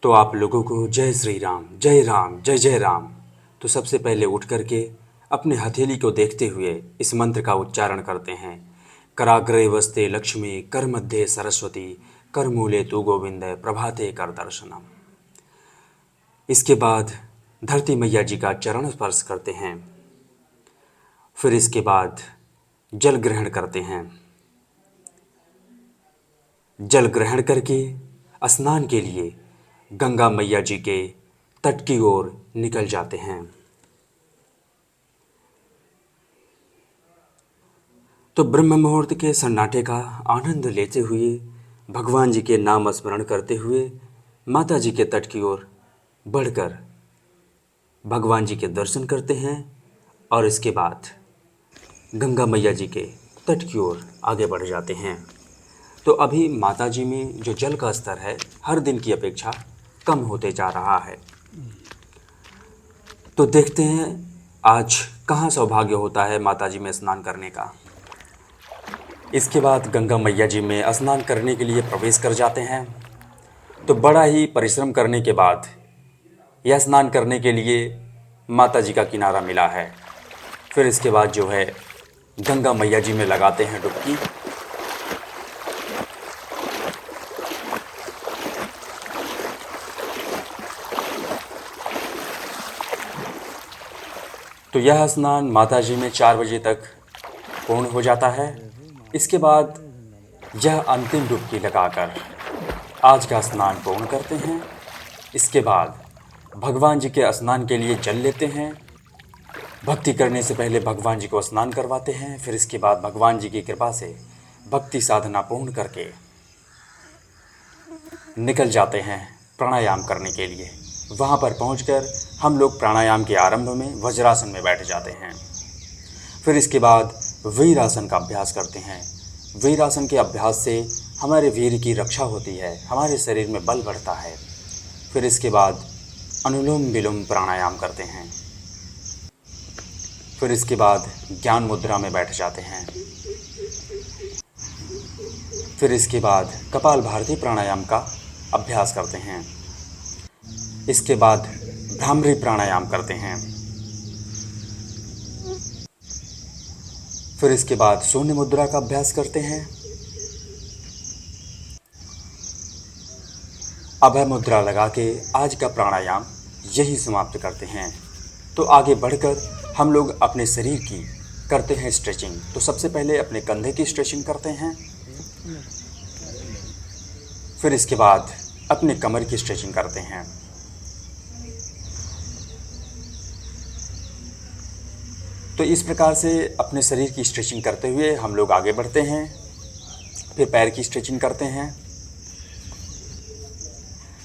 तो आप लोगों को जय श्री राम, जय राम, जय जय राम। तो सबसे पहले उठ करके अपने हथेली को देखते हुए इस मंत्र का उच्चारण करते हैं। कराग्रे वस्ते लक्ष्मी, कर मध्ये सरस्वती, कर मूले तू गोविंद, प्रभाते कर दर्शनम। इसके बाद धरती मैया जी का चरण स्पर्श करते हैं। फिर इसके बाद जल ग्रहण करते हैं। जल ग्रहण करके स्नान के लिए गंगा मैया जी के तट की ओर निकल जाते हैं। तो ब्रह्म मुहूर्त के सन्नाटे का आनंद लेते हुए भगवान जी के नाम स्मरण करते हुए माता जी के तट की ओर बढ़कर भगवान जी के दर्शन करते हैं और इसके बाद गंगा मैया जी के तट की ओर आगे बढ़ जाते हैं। तो अभी माता जी में जो जल का स्तर है हर दिन की अपेक्षा कम होते जा रहा है। तो देखते हैं आज कहाँ सौभाग्य होता है माता जी में स्नान करने का। इसके बाद गंगा मैया जी में स्नान करने के लिए प्रवेश कर जाते हैं। तो बड़ा ही परिश्रम करने के बाद यह स्नान करने के लिए माता जी का किनारा मिला है। फिर इसके बाद जो है गंगा मैया जी में लगाते हैं डुबकी। तो यह स्नान माता जी में 4 बजे तक पूर्ण हो जाता है। इसके बाद यह अंतिम डुबकी लगाकर आज का स्नान पूर्ण करते हैं। इसके बाद भगवान जी के स्नान के लिए जल लेते हैं। भक्ति करने से पहले भगवान जी को स्नान करवाते हैं। फिर इसके बाद भगवान जी की कृपा से भक्ति साधना पूर्ण करके निकल जाते हैं प्राणायाम करने के लिए। वहाँ पर पहुँचकर हम लोग प्राणायाम के आरंभ में वज्रासन में बैठ जाते हैं। फिर इसके बाद वीरासन का अभ्यास करते हैं। वीरासन के अभ्यास से हमारे वीर की रक्षा होती है, हमारे शरीर में बल बढ़ता है। फिर इसके बाद अनुलोम विलोम प्राणायाम करते हैं। फिर इसके बाद ज्ञान मुद्रा में बैठ जाते हैं। फिर इसके बाद कपालभाति प्राणायाम का अभ्यास करते हैं। इसके बाद भ्रामरी प्राणायाम करते हैं। फिर इसके बाद शून्य मुद्रा का अभ्यास करते हैं। अभय मुद्रा लगा के आज का प्राणायाम यही समाप्त करते हैं। तो आगे बढ़कर हम लोग अपने शरीर की करते हैं स्ट्रेचिंग। तो सबसे पहले अपने कंधे की स्ट्रेचिंग करते हैं। फिर इसके बाद अपने कमर की स्ट्रेचिंग करते हैं। तो इस प्रकार से अपने शरीर की स्ट्रेचिंग करते हुए हम लोग आगे बढ़ते हैं। फिर पैर की स्ट्रेचिंग करते हैं।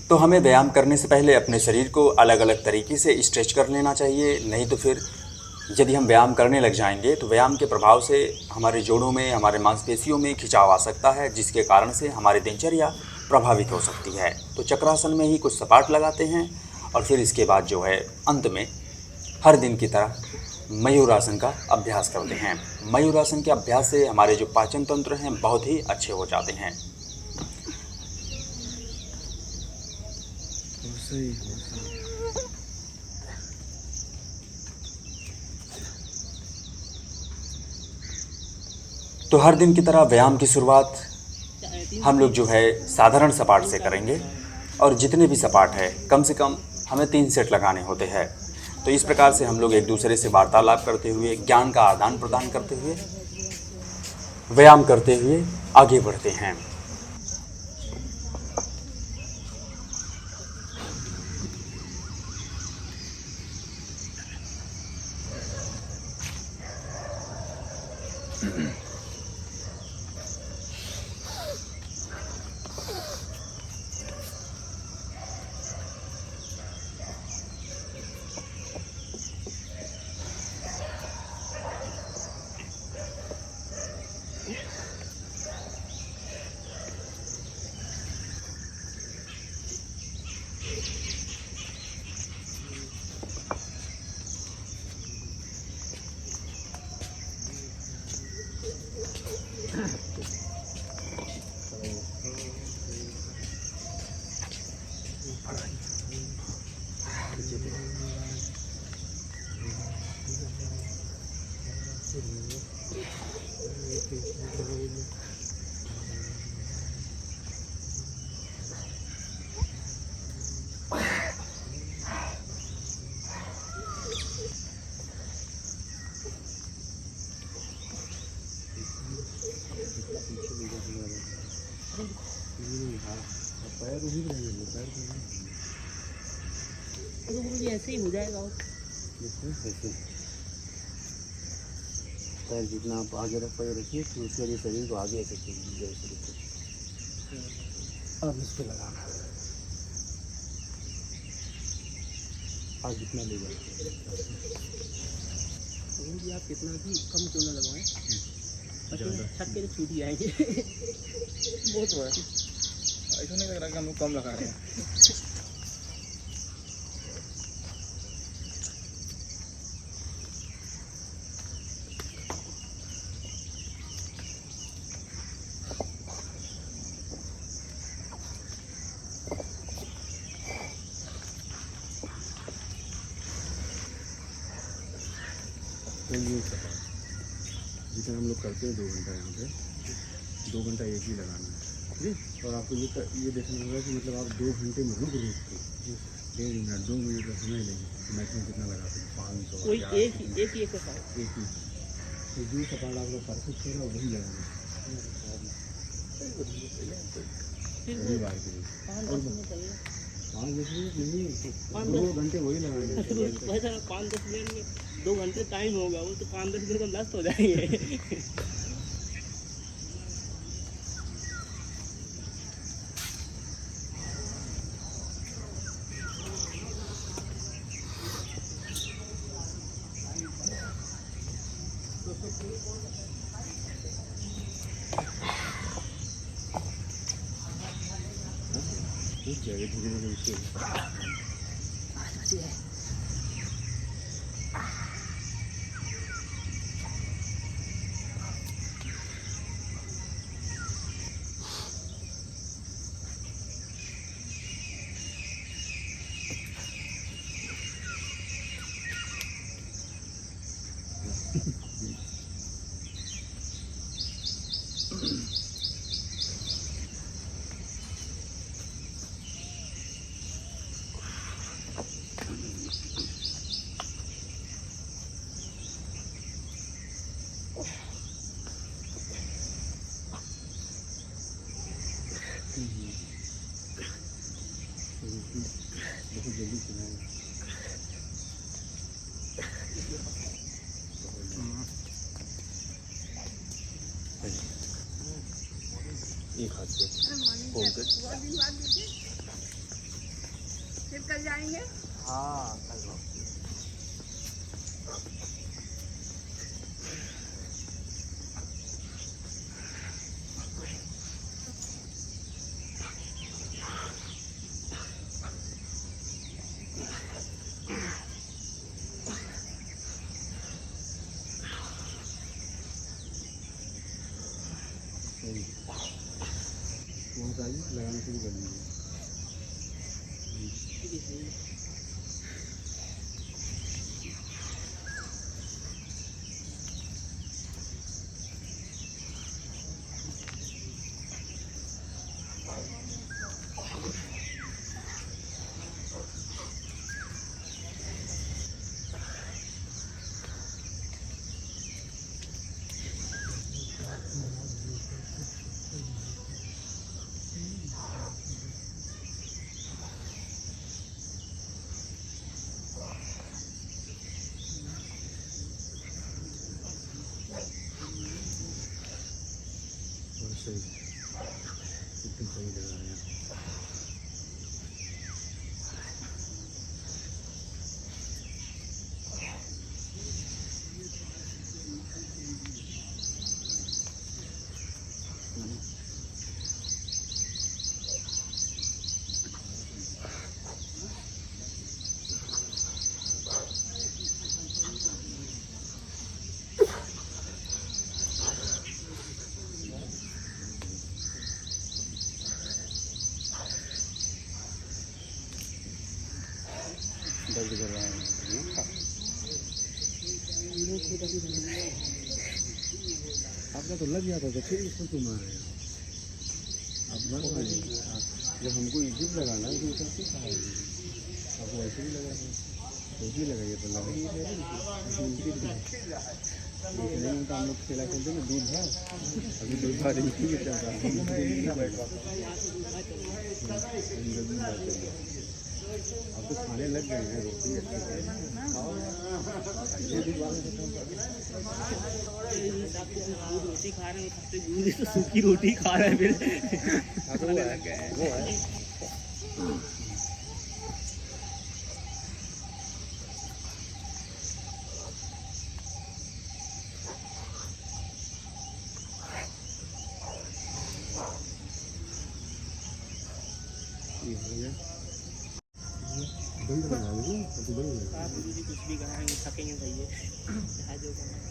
तो हमें व्यायाम करने से पहले अपने शरीर को अलग अलग तरीके से स्ट्रेच कर लेना चाहिए। नहीं तो फिर यदि हम व्यायाम करने लग जाएंगे तो व्यायाम के प्रभाव से हमारे जोड़ों में, हमारे मांसपेशियों में खिंचाव आ सकता है, जिसके कारण से हमारी दिनचर्या प्रभावित हो सकती है। तो चक्रासन में ही कुछ सपाट लगाते हैं और फिर इसके बाद जो है अंत में हर दिन की तरह मयूरासन का अभ्यास करते हैं। मयूरासन के अभ्यास से हमारे जो पाचन तंत्र हैं बहुत ही अच्छे हो जाते हैं। तो हर दिन की तरह व्यायाम की शुरुआत हम लोग जो है साधारण सपाट से करेंगे और जितने भी सपाट है कम से कम हमें 3 सेट लगाने होते हैं। तो इस प्रकार से हम लोग एक दूसरे से वार्तालाप करते हुए, ज्ञान का आदान प्रदान करते हुए, व्यायाम करते हुए आगे बढ़ते हैं। तो गुरु जी ऐसे ही हो जाएगा। ऐसे पैर जितना आप आगे रख पाए रखिए, फिर उसके लिए शरीर को आगे ऐसे खींचिए शरीर को। अब इस पे लगाना, आज जितना ले जाए। गुरु जी आप कितना भी कम क्यों ना लगवाएं, छत के छूट ही आएंगे। बहुत हुआ है, ऐसा नहीं लग रहा कि हम लोग कम लगा रहे हैं। तो ये सफा जितना हम लोग करते हैं 2 घंटा यहाँ पे, 2 घंटा एक ही लगाना है, ठीक है। और आपको ये देखना होगा कि मतलब आप 2 घंटे में रुक रुक के 1 मिनट 2 मिनट का समय लेंगे, मैक्सिमम कितना लगाते हैं 500 कोई एक ही एक ही तो जो कपाल आप लोग परफेक्ट हो रहा है वही लगाना पहली बार के लिए। 5-10 मिनट नहीं, 2 घंटे वही लगाने। 5-10 मिनट में 2 घंटे टाइम होगा, वो तो 5-10 मिनट में नष्ट हो जाएंगे। धीरे धीरे उसके बहुत जल्दी चलाएंगे। एक हाथ से खोल कर फिर कल जाएंगे। हाँ कल वहाँ से आइए, लगाना शुरू कर दीजिए। सही एकदम सही लगा रहे हैं। दर्द कर रहा है। आपका तो लग जाता था फिर इसको क्यों मार रहे हो आप मर मारे जब हमको इजिप्ट लगाना है तो कैसे कहा है आपको ऐसे भी लगा ऐसे ही लगाइए तो लगाइए नहीं तो हम लोग खेला खेलते ना दूध भात अभी दूध भात इसी में चल रहा है अब तो खाने लग गए हैं रोटी अच्छी रोटी खा रहे हैं खाते दूध तो सूखी रोटी खा रहे हैं फिर खाने लग गए हैं। बंद बना दो तो बंद आप जी कुछ भी कराएंगे थकेंगे सही है चाहे जो करना है।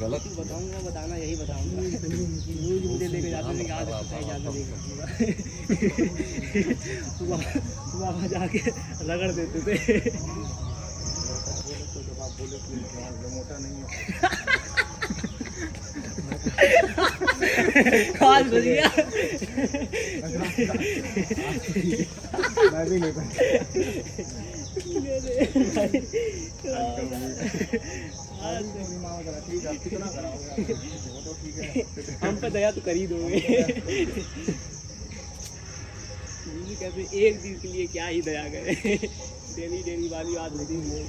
गलत बताऊंगा बताना यही बताऊंगा रोज मुझे लेके जाते थे आज जाते थे वहाँ जाके रगड़ देते थे मोटा नहीं है आज बच गया मैं भी नहीं हम पे दया तो कर ही दोगे कहते एक दिन के लिए क्या ही दया करे डेली डेली वाली बात होती है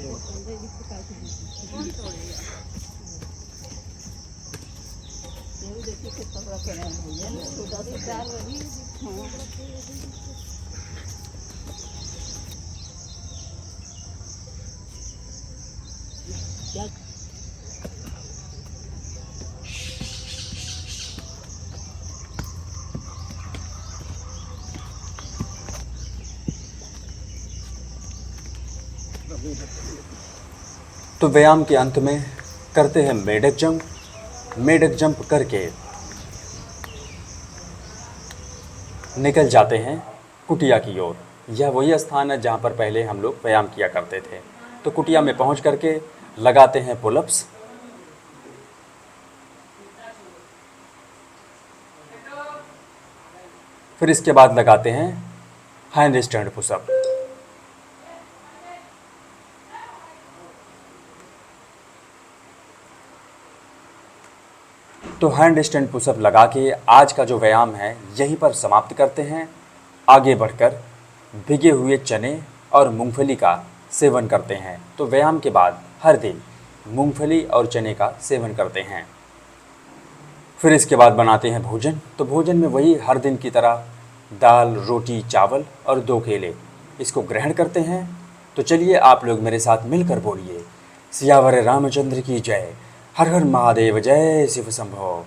तो व्यायाम के अंत में करते हैं मेढक जंप। मेढक जंप करके निकल जाते हैं कुटिया की ओर। यह वही स्थान है जहाँ पर पहले हम लोग व्यायाम किया करते थे। तो कुटिया में पहुँच करके लगाते हैं पुलअप्स। फिर इसके बाद लगाते हैं हैंड स्टैंड पुशअप। तो हैंड स्टैंड पुशअप लगा के आज का जो व्यायाम है यहीं पर समाप्त करते हैं। आगे बढ़कर भिगे हुए चने और मूंगफली का सेवन करते हैं। तो व्यायाम के बाद हर दिन मूंगफली और चने का सेवन करते हैं। फिर इसके बाद बनाते हैं भोजन। तो भोजन में वही हर दिन की तरह दाल, रोटी, चावल और 2 केले, इसको ग्रहण करते हैं। तो चलिए आप लोग मेरे साथ मिलकर बोलिए, सियावर रामचंद्र की जय, हर हर महादेव, जय शिव शंभो।